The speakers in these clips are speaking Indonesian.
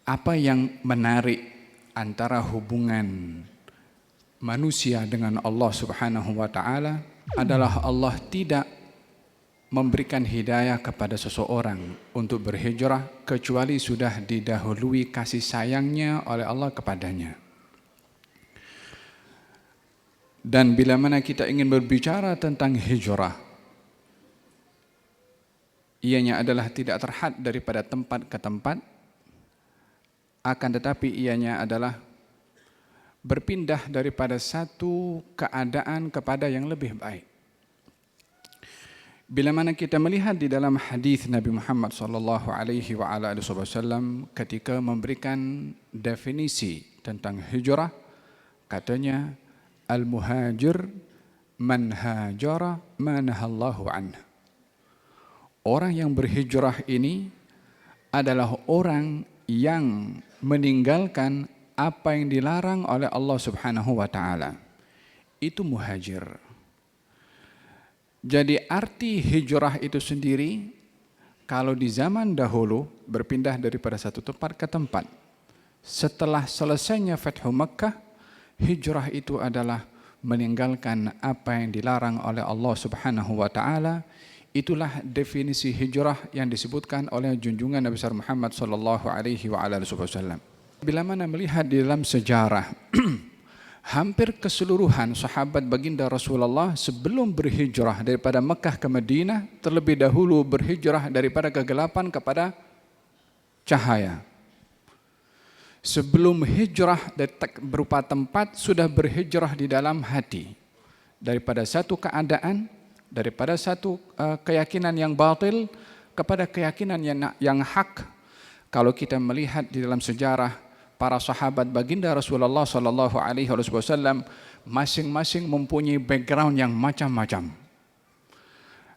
Apa yang menarik antara hubungan manusia dengan Allah Subhanahu wa taala adalah Allah tidak memberikan hidayah kepada seseorang untuk berhijrah kecuali sudah didahului kasih sayangnya oleh Allah kepadanya. Dan bila mana kita ingin berbicara tentang hijrah, ianya adalah tidak terhad daripada tempat ke tempat, akan tetapi ianya adalah berpindah daripada satu keadaan kepada yang lebih baik. Bila mana kita melihat di dalam hadis Nabi Muhammad sallallahu alaihi wasallam ketika memberikan definisi tentang hijrah, katanya al-muhajir man hajara ma nahallahu anhu. Orang yang berhijrah ini adalah orang yang meninggalkan apa yang dilarang oleh Allah Subhanahu wa taala. Itu muhajir. Jadi arti hijrah itu sendiri kalau di zaman dahulu berpindah daripada satu tempat ke tempat. Setelah selesainya Fathu Makkah, hijrah itu adalah meninggalkan apa yang dilarang oleh Allah Subhanahu wa taala. Itulah definisi hijrah yang disebutkan oleh junjungan Nabi Muhammad sallallahu alaihi wasallam. Bila mana melihat di dalam sejarah hampir keseluruhan sahabat baginda Rasulullah sebelum berhijrah daripada Mekah ke Madinah terlebih dahulu berhijrah daripada kegelapan kepada cahaya. Sebelum hijrah berupa tempat sudah berhijrah di dalam hati. Daripada satu keadaan, daripada satu keyakinan yang batil kepada keyakinan yang hak. Kalau kita melihat di dalam sejarah para sahabat baginda Rasulullah sallallahu alaihi wasallam masing-masing mempunyai background yang macam-macam.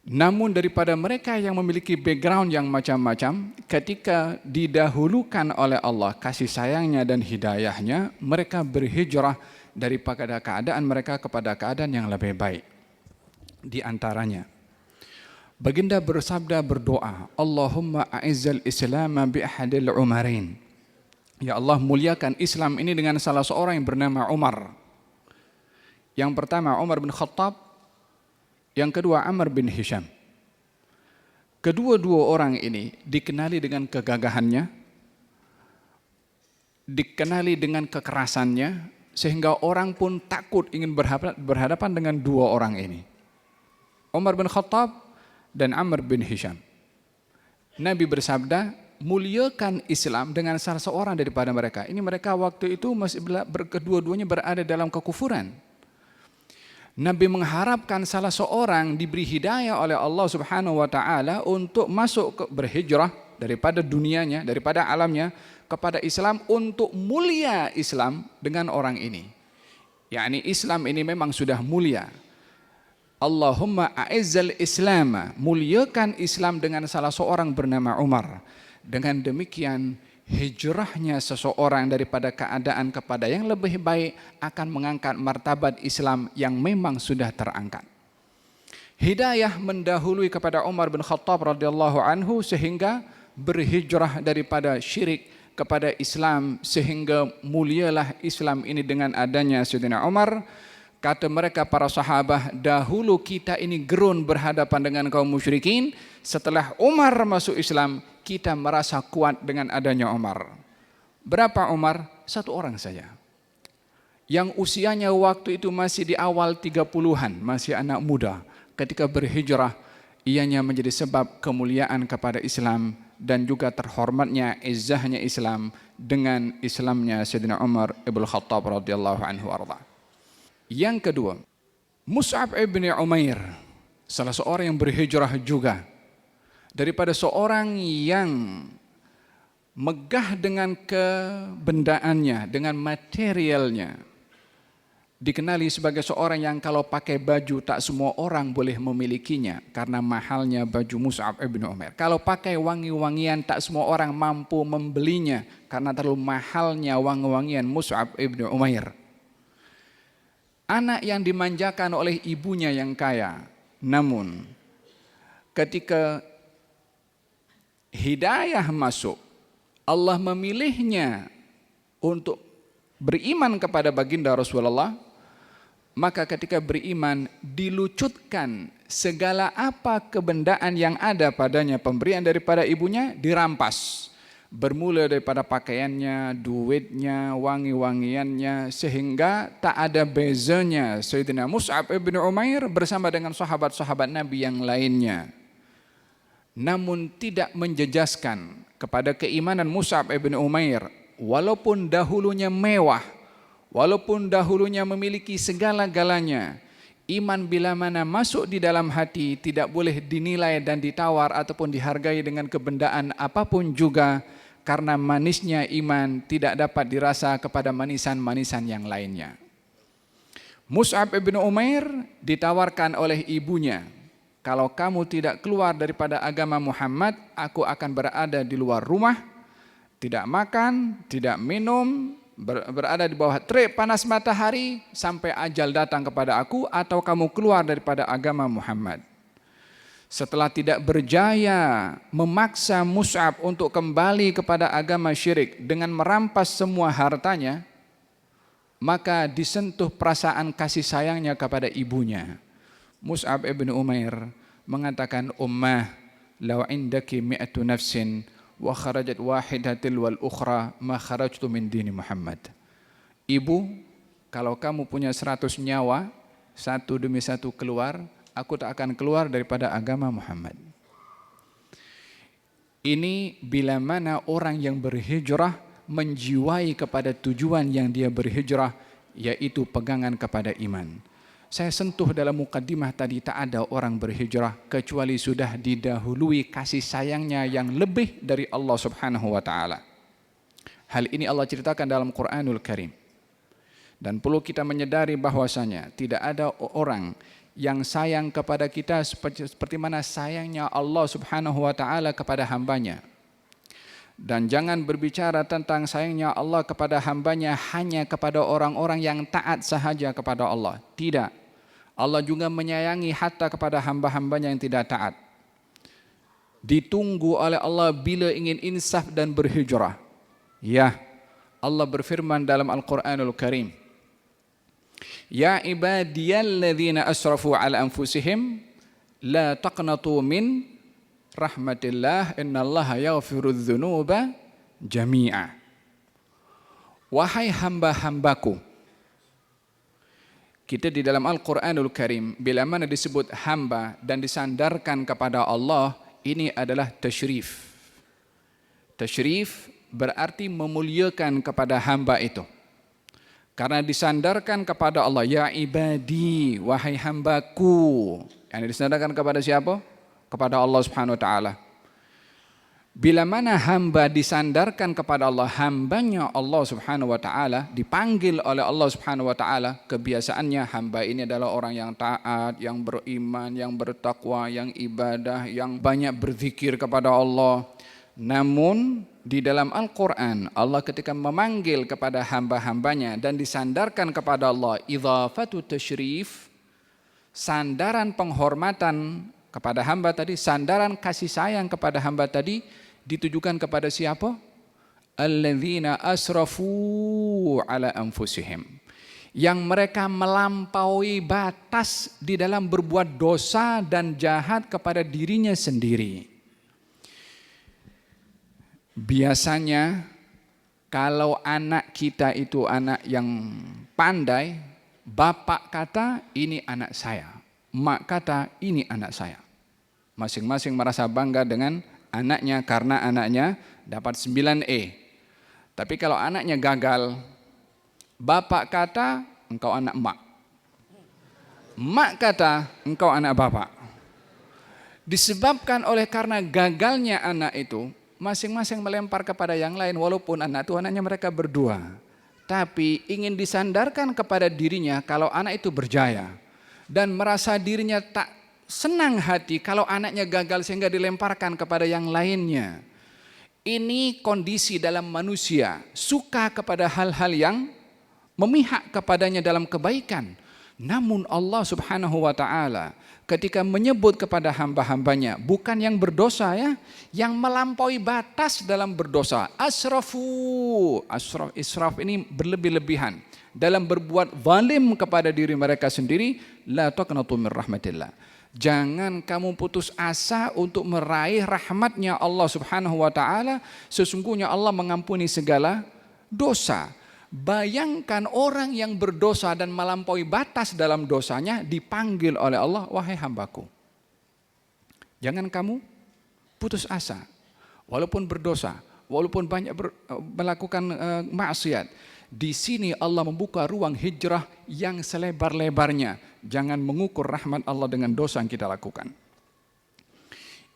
Namun daripada mereka yang memiliki background yang macam-macam, ketika didahulukan oleh Allah kasih sayangnya dan hidayahnya, mereka berhijrah daripada keadaan mereka kepada keadaan yang lebih baik. Di antaranya baginda bersabda berdoa, Allahumma a'izzal Islam bi ahadil umarain. Ya Allah, muliakan Islam ini dengan salah seorang yang bernama Umar. Yang pertama Umar bin Khattab, yang kedua Amr bin Hisham. Kedua-dua orang ini dikenali dengan kegagahannya, dikenali dengan kekerasannya, sehingga orang pun takut ingin berhadapan dengan dua orang ini. Umar bin Khattab dan Amr bin Hisham. Nabi bersabda, muliakan Islam dengan salah seorang daripada mereka. Ini mereka waktu itu masih kedua-duanya berada dalam kekufuran. Nabi mengharapkan salah seorang diberi hidayah oleh Allah Subhanahu wa taala untuk masuk berhijrah daripada dunianya, daripada alamnya kepada Islam untuk mulia Islam dengan orang ini. yakni Islam ini memang sudah mulia. Allahumma a'izzal Islam, muliakan Islam dengan salah seorang bernama Umar. Dengan demikian hijrahnya seseorang daripada keadaan kepada yang lebih baik akan mengangkat martabat Islam yang memang sudah terangkat. Hidayah mendahului kepada Umar bin Khattab radhiyallahu anhu sehingga berhijrah daripada syirik kepada Islam, sehingga mulialah Islam ini dengan adanya Sayyidina Umar. Kata mereka para sahabat, dahulu kita ini gerun berhadapan dengan kaum musyrikin, setelah Umar masuk Islam kita merasa kuat dengan adanya Umar. Berapa Umar? Satu orang saja, yang usianya waktu itu masih di awal 30-an, masih anak muda. Ketika berhijrah, ianya menjadi sebab kemuliaan kepada Islam dan juga terhormatnya izzahnya Islam dengan Islamnya Sayyidina Umar ibn Khattab radhiyallahu anhu arda. Yang kedua, Mus'ab ibn Umair, salah seorang yang berhijrah juga, daripada seorang yang megah dengan kebendaannya, dengan materialnya, dikenali sebagai seorang yang kalau pakai baju tak semua orang boleh memilikinya karena mahalnya baju Mus'ab ibn Umair. Kalau pakai wangi-wangian tak semua orang mampu membelinya karena terlalu mahalnya wangi-wangian Mus'ab ibn Umair. Anak yang dimanjakan oleh ibunya yang kaya, namun ketika hidayah masuk, Allah memilihnya untuk beriman kepada baginda Rasulullah, maka ketika beriman dilucutkan segala apa kebendaan yang ada padanya, pemberian daripada ibunya dirampas. Bermula daripada pakaiannya, duitnya, wangi-wangiannya, sehingga tak ada bezanya Sayyidina Mus'ab ibn Umair bersama dengan sahabat-sahabat Nabi yang lainnya. Namun tidak menjejaskan kepada keimanan Mus'ab ibn Umair, walaupun dahulunya mewah, walaupun dahulunya memiliki segala-galanya, iman bila mana masuk di dalam hati tidak boleh dinilai dan ditawar ataupun dihargai dengan kebendaan apapun juga, karena manisnya iman tidak dapat dirasa kepada manisan-manisan yang lainnya. Mus'ab ibn Umair ditawarkan oleh ibunya, kalau kamu tidak keluar daripada agama Muhammad, aku akan berada di luar rumah, tidak makan, tidak minum, berada di bawah terik panas matahari sampai ajal datang kepada aku, atau kamu keluar daripada agama Muhammad. Setelah tidak berjaya memaksa Mus'ab untuk kembali kepada agama syirik dengan merampas semua hartanya, maka disentuh perasaan kasih sayangnya kepada ibunya. Mus'ab ibn Umair mengatakan, Ummah, law indaki mi'atu nafsin wa kharajat wahidatil wal ukhra ma kharajtu min dini Muhammad. Ibu, kalau kamu punya 100 nyawa, satu demi satu keluar, aku tak akan keluar daripada agama Muhammad. Ini bila mana orang yang berhijrah menjiwai kepada tujuan yang dia berhijrah, yaitu pegangan kepada iman. Saya sentuh dalam mukaddimah tadi, tak ada orang berhijrah kecuali sudah didahului kasih sayangnya yang lebih dari Allah Subhanahu wa taala. Hal ini Allah ceritakan dalam Qur'anul Karim. Dan perlu kita menyadari bahwasanya tidak ada orang yang sayang kepada kita seperti mana sayangnya Allah Subhanahu wa taala kepada hambanya. Dan jangan berbicara tentang sayangnya Allah kepada hambanya hanya kepada orang-orang yang taat sahaja kepada Allah. Tidak. Allah juga menyayangi hatta kepada hamba-hambanya yang tidak taat. Ditunggu oleh Allah bila ingin insaf dan berhijrah. Ya, Allah berfirman dalam Al-Quranul Karim, Ya ibadiyalladzina asrafu ala anfusihim la taqnatu min rahmatillah innallaha yaghfirudz dzunuba jami'a. Wahai hamba-hambaku. Kita di dalam Al-Quranul Karim bila mana disebut hamba dan disandarkan kepada Allah, ini adalah tasyrif. Tasyrif berarti memuliakan kepada hamba itu. Karena disandarkan kepada Allah, ya ibadi, wahai hambaku. Yang disandarkan kepada siapa? Kepada Allah Subhanahu wa taala. Bila mana hamba disandarkan kepada Allah, hambanya Allah Subhanahu wa taala, dipanggil oleh Allah Subhanahu wa taala, kebiasaannya hamba ini adalah orang yang taat, yang beriman, yang bertakwa, yang ibadah, yang banyak berzikir kepada Allah. Namun di dalam Al-Quran, Allah ketika memanggil kepada hamba-hambanya dan disandarkan kepada Allah, idhafatu tasyrif, sandaran penghormatan kepada hamba tadi, sandaran kasih sayang kepada hamba tadi, ditujukan kepada siapa? Alladzina asrafu ala anfusihim, yang mereka melampaui batas di dalam berbuat dosa dan jahat kepada dirinya sendiri. Biasanya kalau anak kita itu anak yang pandai, bapak kata ini anak saya, mak kata ini anak saya. Masing-masing merasa bangga dengan anaknya karena anaknya dapat 9E. Tapi kalau anaknya gagal, bapak kata engkau anak mak, mak kata engkau anak bapak. Disebabkan oleh karena gagalnya anak itu, masing-masing melempar kepada yang lain, walaupun anak itu anaknya mereka berdua. Tapi ingin disandarkan kepada dirinya kalau anak itu berjaya. Dan merasa dirinya tak senang hati kalau anaknya gagal sehingga dilemparkan kepada yang lainnya. Ini kondisi dalam manusia, suka kepada hal-hal yang memihak kepadanya dalam kebaikan. Namun Allah Subhanahu wa taala ketika menyebut kepada hamba-hambanya, bukan yang berdosa ya, yang melampaui batas dalam berdosa. Israf ini berlebih-lebihan dalam berbuat zalim kepada diri mereka sendiri. La taqnatu min rahmatillah. Jangan kamu putus asa untuk meraih rahmatnya Allah Subhanahu wa ta'ala. Sesungguhnya Allah mengampuni segala dosa. Bayangkan orang yang berdosa dan melampaui batas dalam dosanya dipanggil oleh Allah, wahai hambaku, jangan kamu putus asa. Walaupun berdosa, walaupun banyak melakukan maksiat, di sini Allah membuka ruang hijrah yang selebar-lebarnya. Jangan mengukur rahmat Allah dengan dosa yang kita lakukan.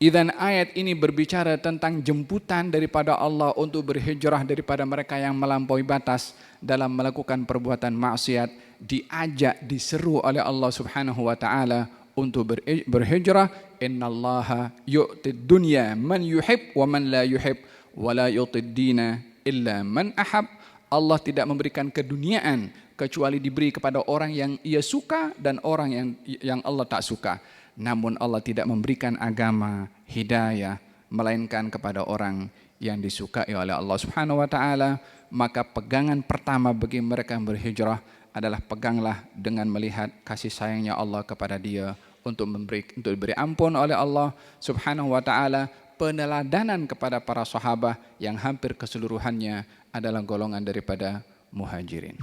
Idzan ayat ini berbicara tentang jemputan daripada Allah untuk berhijrah daripada mereka yang melampaui batas dalam melakukan perbuatan maksiat, diajak, diseru oleh Allah Subhanahu wa taala untuk berhijrah. Innallaha yu'tid dunya man yuhib wa man la yuhib wa la yu'tid dina illa man ahab. Allah tidak memberikan keduniaan kecuali diberi kepada orang yang ia suka dan orang yang Allah tak suka. Namun Allah tidak memberikan agama, hidayah, melainkan kepada orang yang disukai oleh Allah Subhanahu wa ta'ala. Maka pegangan pertama bagi mereka yang berhijrah adalah peganglah dengan melihat kasih sayangnya Allah kepada dia untuk diberi ampun oleh Allah Subhanahu wa ta'ala. Peneladanan kepada para sahabat yang hampir keseluruhannya adalah golongan daripada muhajirin.